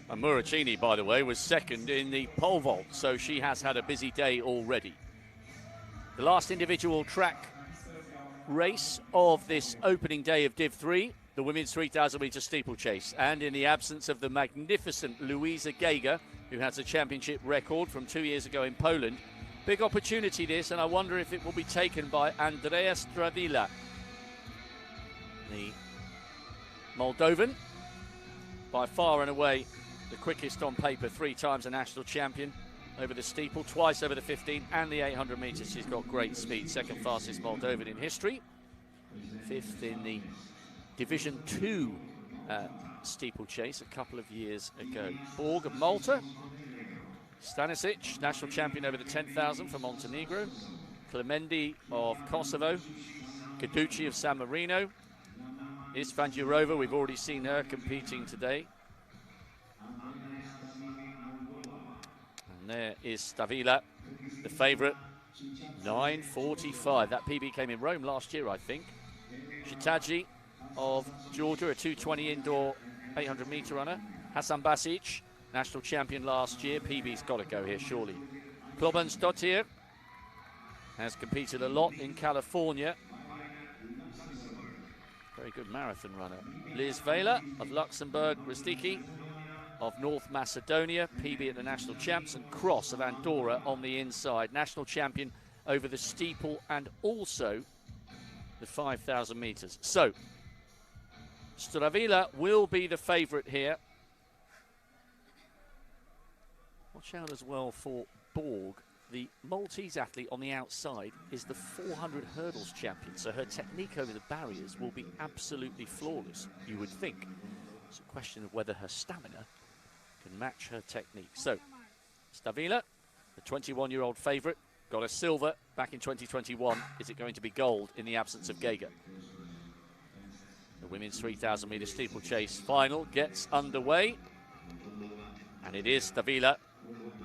And Muracini, by the way, was second in the pole vault, so she has had a busy day already. The last individual track race of this opening day of Div 3, the women's 3000-meter steeplechase. And in the absence of the magnificent Luisa Geiger, who has a championship record from 2 years ago in Poland, big opportunity this, and I wonder if it will be taken by Andrea Stavila, the Moldovan, by far and away the quickest on paper, 3 times a national champion over the steeple, twice over the 15 and the 800 metres. She's got great speed, second fastest Moldovan in history, 5th in the Division 2 steeplechase a couple of years ago. Borg of Malta, Stanisic, national champion over the 10,000 for Montenegro, Clemendi of Kosovo, Caducci of San Marino, Isfandiarova, we've already seen her competing today. And there is Stavila, the favourite, 9:45. That PB came in Rome last year, I think. Shitaji of Georgia, a 2:20 indoor 800 metre runner. Hasan Basic, national champion last year. PB's got to go here, surely. Kolbeinsdottir has competed a lot in California. Very good marathon runner. Liz Vela of Luxembourg, Ristiki of North Macedonia, PB at the national champs, and Cross of Andorra on the inside, national champion over the steeple and also the 5,000 metres. So, Stavila will be the favourite here. Watch out as well for Borg. The Maltese athlete on the outside is the 400 hurdles champion, so her technique over the barriers will be absolutely flawless, you would think. It's a question of whether her stamina can match her technique. So, Stavila, the 21-year-old favourite, got a silver back in 2021. Is it going to be gold in the absence of Geiger? The women's 3,000 metre steeplechase final gets underway, and it is Stavila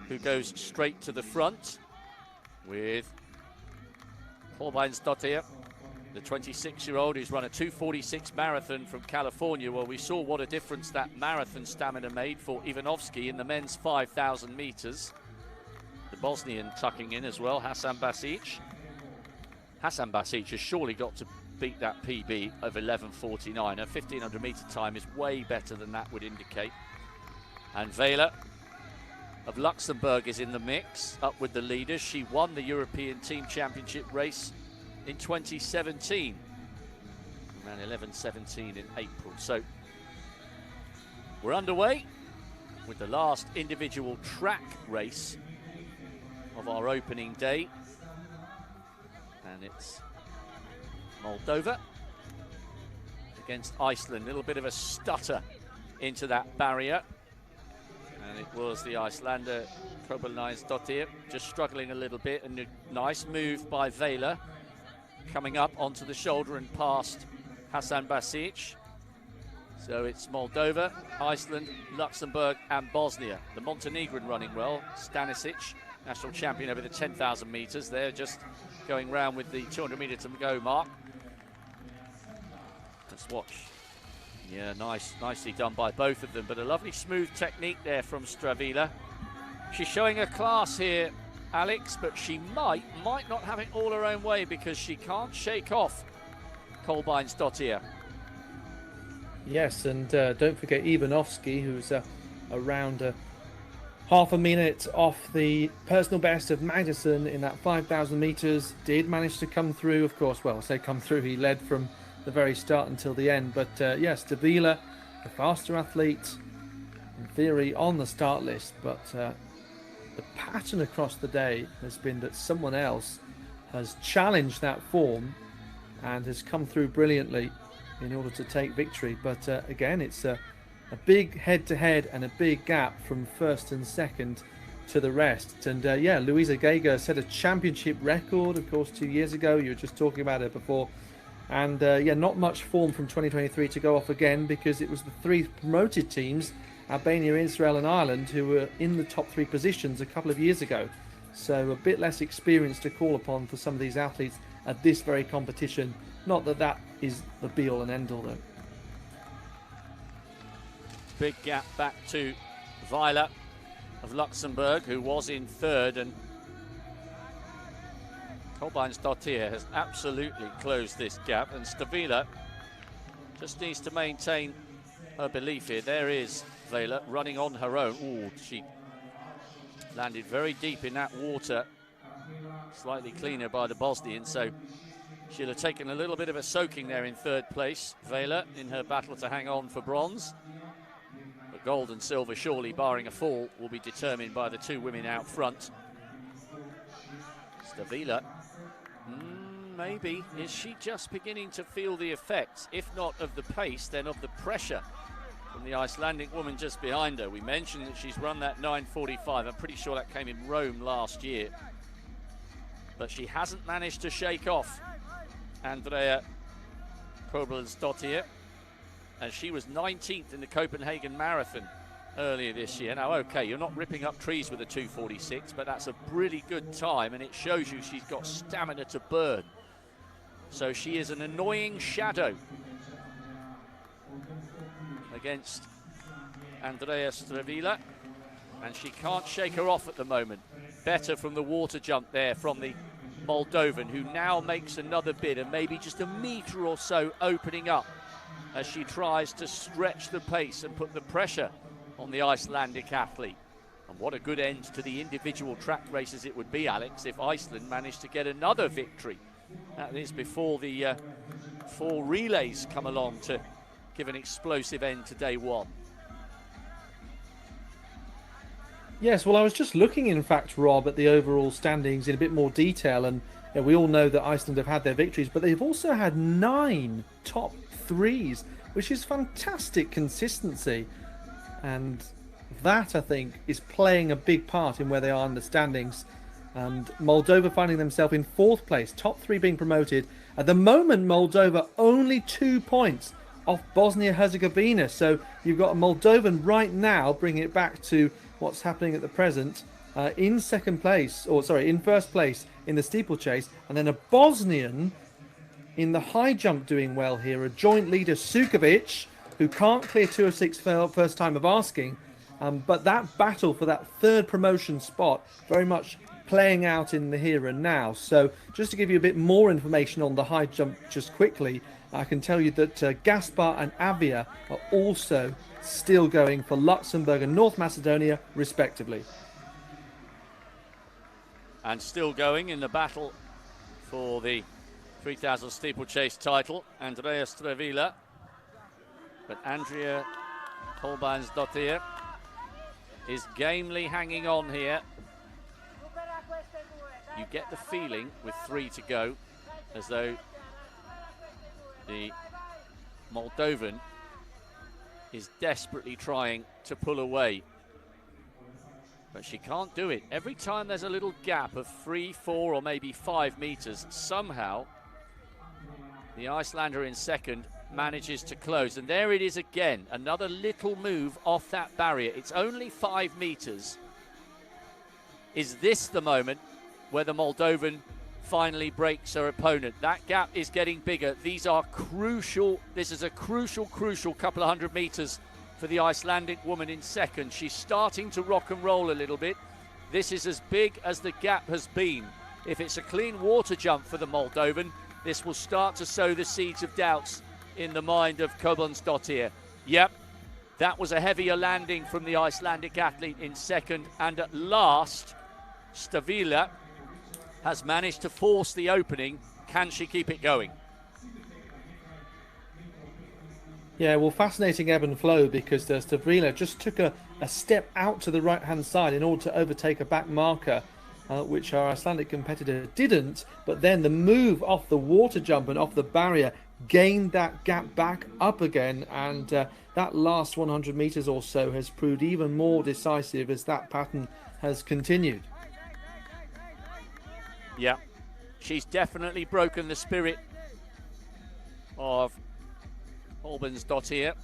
who goes straight to the front with Kolbeinsdottir, the 26-year-old who's run a 2:46 marathon from California. Well, we saw what a difference that marathon stamina made for Ivanovski in the men's 5,000 metres. The Bosnian tucking in as well, Hasan Basic. Hasan Basic has surely got to beat that PB of 11:49. Her 1,500 metre time is way better than that would indicate. And Vela of Luxembourg is in the mix, up with the leaders. She won the European Team Championship race in 2017. Around 11:17 in April. So we're underway with the last individual track race of our opening day. And it's Moldova against Iceland. A little bit of a stutter into that barrier. And it was the Icelander Kolbeinsdottir just struggling a little bit, and a nice move by Vela coming up onto the shoulder and past Hasan Basic. So it's Moldova, Iceland, Luxembourg and Bosnia. The Montenegrin running well, Stanisic, national champion over the 10,000 metres. They're just going round with the 200 metre to go mark. Let's watch. Yeah, nicely done by both of them, but a lovely smooth technique there from Stavila. She's showing her class here, Alex, but she might not have it all her own way because she can't shake off Kolbeinsdottir. Yes, and don't forget Ivanovski, who's around half a minute off the personal best of Magnussen in that 5,000 metres. Did manage to come through, of course. Well, I say come through, he led from the very start until the end. But yes, Stavila, the faster athlete, in theory on the start list. But the pattern across the day has been that someone else has challenged that form and has come through brilliantly in order to take victory. But again, it's a big head-to-head and a big gap from first and second to the rest. And yeah, Luisa Geiger set a championship record, of course, 2 years ago. You were just talking about her before. And yeah, not much form from 2023 to go off again, because it was the 3 promoted teams, Albania, Israel and Ireland, who were in the top 3 positions a couple of years ago. So a bit less experience to call upon for some of these athletes at this very competition. Not that that is the be-all and end-all, though. Big gap back to Weiler of Luxembourg, who was in third, and Kolbeinsdottir has absolutely closed this gap, and Stavila just needs to maintain her belief here. There is Weiler running on her own. Ooh, she landed very deep in that water, slightly cleaner by the Bosnian, so she'll have taken a little bit of a soaking there in third place. Weiler in her battle to hang on for bronze. But gold and silver, surely barring a fall, will be determined by the two women out front. Stavila, maybe, is she just beginning to feel the effects, if not of the pace, then of the pressure from the Icelandic woman just behind her? We mentioned that she's run that 9:45. I'm pretty sure that came in Rome last year. But she hasn't managed to shake off Andrea Kolbeinsdottir, and she was 19th in the Copenhagen Marathon earlier this year. Now, okay, you're not ripping up trees with a 2:46, but that's a really good time, and it shows you she's got stamina to burn. So she is an annoying shadow against Andrea Stavila, and she can't shake her off at the moment. Better from the water jump there from the Moldovan, who now makes another bid, and maybe just a metre or so opening up as she tries to stretch the pace and put the pressure on the Icelandic athlete. And what a good end to the individual track races it would be, Alex, if Iceland managed to get another victory. That is before the 4 relays come along to give an explosive end to day one. Yes, well, I was just looking, in fact, Rob, at the overall standings in a bit more detail, and we all know that Iceland have had their victories, but they've also had 9 top 3s, which is fantastic consistency, and that, I think, is playing a big part in where they are in the standings. And Moldova finding themselves in 4th place, top 3 being promoted. At the moment, Moldova only 2 points off Bosnia-Herzegovina, so you've got a Moldovan right now bringing it back to what's happening at the present, in first place in the steeplechase, and then a Bosnian in the high jump doing well here, a joint leader, Sukovic, who can't clear 206 first time of asking, but that battle for that 3rd promotion spot very much playing out in the here and now. So just to give you a bit more information on the high jump just quickly, I can tell you that Gaspar and Avia are also still going for Luxembourg and North Macedonia, respectively. And still going in the battle for the 3000 steeplechase title, Andrea Stavila. But Andrea Kolbeinsdottir is gamely hanging on here. You get the feeling with 3 to go as though the Moldovan is desperately trying to pull away, but she can't do it. Every time there's a little gap of 3, 4 or maybe 5 meters, somehow the Icelander in second manages to close, and there it is again, another little move off that barrier. It's only 5 meters. Is this the moment where the Moldovan finally breaks her opponent? That gap is getting bigger. These are crucial. This is a crucial couple of 100 meters for the Icelandic woman in second. She's starting to rock and roll a little bit. This is as big as the gap has been. If it's a clean water jump for the Moldovan, this will start to sow the seeds of doubts in the mind of Kolbeinsdottir. Yep, that was a heavier landing from the Icelandic athlete in second, and at last Stavila has managed to force the opening. Can she keep it going? Yeah, well, fascinating ebb and flow, because Stavila just took a step out to the right-hand side in order to overtake a back marker, which our Icelandic competitor didn't. But then the move off the water jump and off the barrier gained that gap back up again, and that last 100 meters or so has proved even more decisive as that pattern has continued. Yeah, she's definitely broken the spirit of Kolbeinsdottir.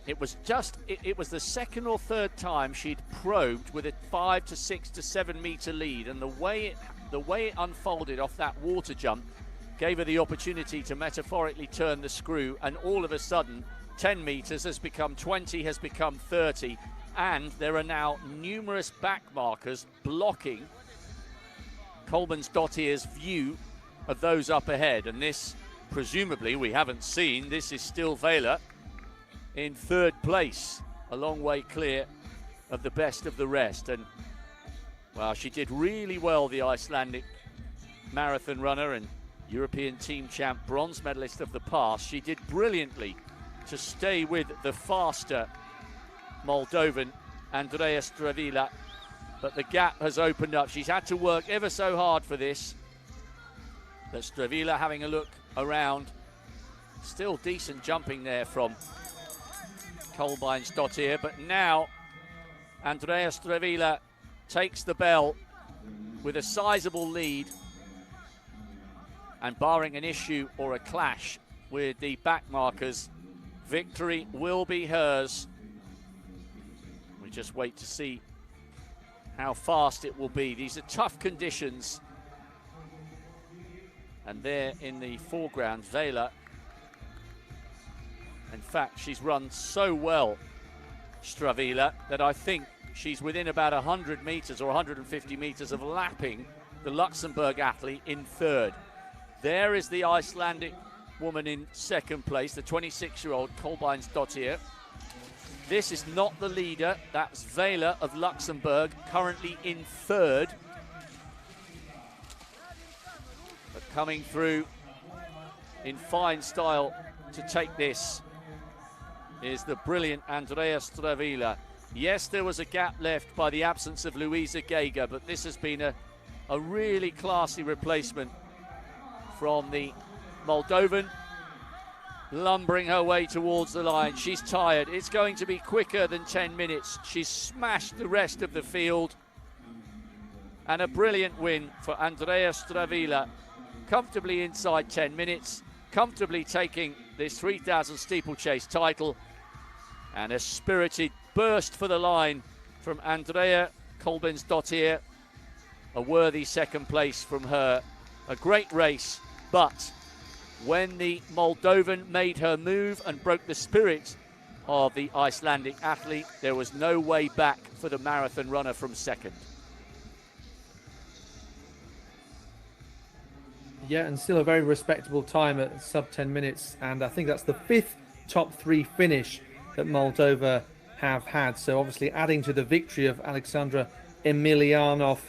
It was the 2nd or 3rd time she'd probed with a 5 to 6 to 7 meter lead, and the way it unfolded off that water jump gave her the opportunity to metaphorically turn the screw, and all of a sudden 10 meters has become 20, has become 30, and there are now numerous back markers blocking Kolbeinsdottir's view of those up ahead. And this, presumably, we haven't seen, this is still Vela in third place, a long way clear of the best of the rest. And, well, she did really well, the Icelandic marathon runner and European team champ, bronze medalist of the past. She did brilliantly to stay with the faster Moldovan, Andrea Stavila, but the gap has opened up. She's had to work ever so hard for this. But Stavila having a look around. Still decent jumping there from Kolbeinsdottir, but now Andrea Stavila takes the bell with a sizable lead, and barring an issue or a clash with the back markers, victory will be hers. We just wait to see how fast it will be. These are tough conditions. And there in the foreground, Vela. In fact, she's run so well, Stavila, that I think she's within about 100 meters or 150 meters of lapping the Luxembourg athlete in third. There is the Icelandic woman in second place, the 26-year-old Kolbeinsdottir. This is not the leader. That's Vela of Luxembourg, currently in third. But coming through in fine style to take this is the brilliant Andrea Stavila. Yes, there was a gap left by the absence of Luisa Geiger, but this has been a really classy replacement from the Moldovan, lumbering her way towards the line. She's tired. It's going to be quicker than 10 minutes. She's smashed the rest of the field. And a brilliant win for Andrea Stavila. Comfortably inside 10 minutes, comfortably taking this 3000 steeplechase title. And a spirited burst for the line from Andrea Kolbeinsdottir. A worthy second place from her. A great race, but when the Moldovan made her move and broke the spirit of the Icelandic athlete, there was no way back for the marathon runner from second. Yeah, and still a very respectable time at sub 10 minutes. And I think that's the fifth top three finish that Moldova have had. So obviously adding to the victory of Alexandra Emilianov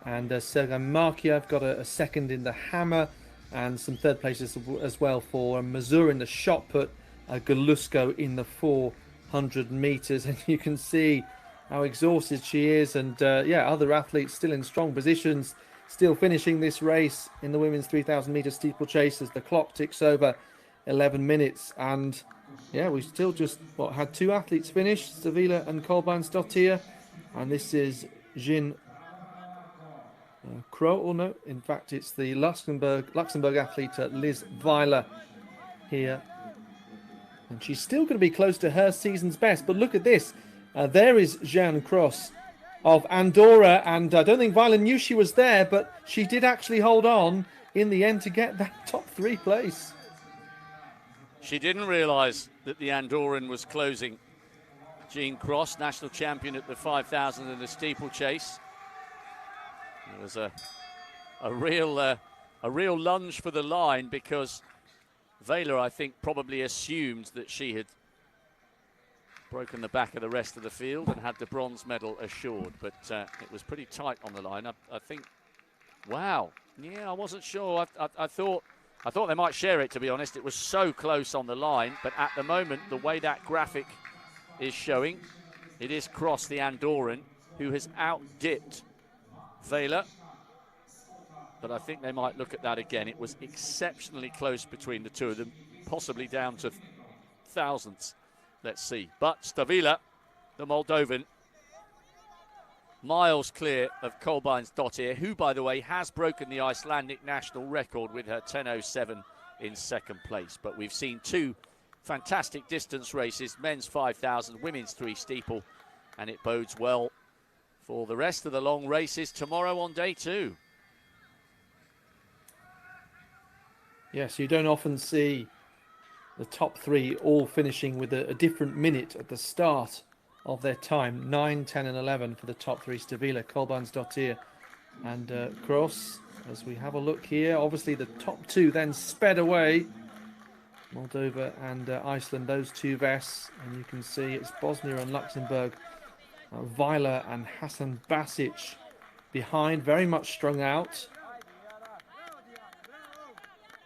and Sergei Markiev got a second in the hammer, and some third places as well for Mazur in the shot put, Galusko in the 400 meters. And you can see how exhausted she is. And yeah, other athletes still in strong positions, still finishing this race in the women's 3000 meter steeplechase as the clock ticks over 11 minutes. And yeah, we still just had two athletes finish, Stavila and Kolbeinsdottir, and this is Jean Crow, or no, in fact it's the Luxembourg athlete Liz Weiler here, and she's still going to be close to her season's best. But look at this, there is Jeanne Cross of Andorra, and I don't think Weiler knew she was there, but she did actually hold on in the end to get that top three place. She didn't realise that the Andorran was closing. Jean Cross, national champion at the 5000 and the steeplechase. It was a real lunge for the line, because Weiler, I think, probably assumed that she had broken the back of the rest of the field and had the bronze medal assured. But it was pretty tight on the line. I think, wow, yeah, I wasn't sure. I thought they might share it, to be honest. It was so close on the line. But at the moment, the way that graphic is showing, it is Cross, the Andorran, who has out-dipped Weiler. But I think they might look at that again. It was exceptionally close between the two of them, possibly down to thousandths. Let's see. But Stavila, the Moldovan, miles clear of Kolbeinsdottir, who, by the way, has broken the Icelandic national record with her 10:07 in second place. But we've seen two fantastic distance races, men's 5000, women's 3 steeple, and it bodes well for the rest of the long races tomorrow on day 2. Yes, you don't often see the top three all finishing with a different minute at the start of their time. 9, 10 and 11 for the top three. Stavila, Kolbeinsdottir and Kroos. As we have a look here, obviously the top two then sped away. Moldova and Iceland, those two vests. And you can see it's Bosnia and Luxembourg. Weiler and Hasan Basic behind, very much strung out.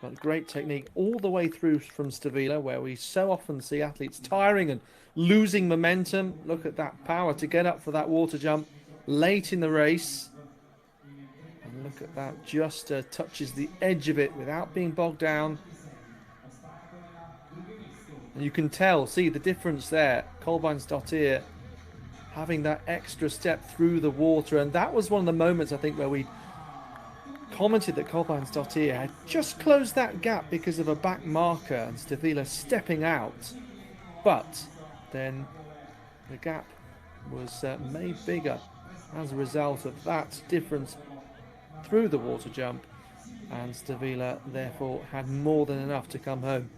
But great technique all the way through from Stavila, where we so often see athletes tiring and losing momentum. Look at that power to get up for that water jump late in the race. And look at that, just touches the edge of it without being bogged down. And you can see the difference there. Kolbeinsdottir having that extra step through the water. And that was one of the moments, I think, where we commented that Kolbeinsdottir had just closed that gap because of a back marker and Stavila stepping out. But then the gap was made bigger as a result of that difference through the water jump. And Stavila, therefore, had more than enough to come home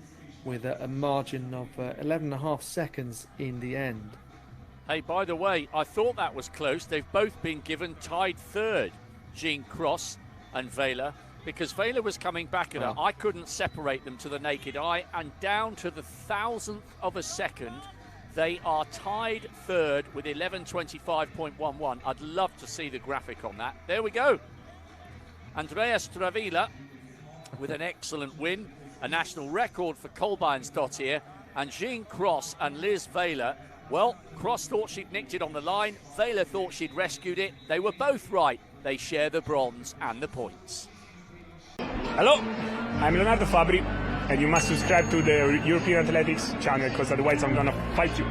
with a margin of 11.5 seconds in the end. Hey, by the way, I thought that was close. They've both been given tied third, Jean Kroos and Weiler, because Weiler was coming back at her. I couldn't separate them to the naked eye, and down to the 1,000th of a second, they are tied third with 11:25.11. I'd love to see the graphic on that. There we go. Andrea Stavila with an excellent win, a national record for Kolbeinsdottir, and Jean Kroos and Liz Weiler. Well, Kroos thought she'd nicked it on the line. Weiler thought she'd rescued it. They were both right. They share the bronze and the points. Hello, I'm Leonardo Fabri, and you must subscribe to the European Athletics channel, because otherwise I'm gonna fight you.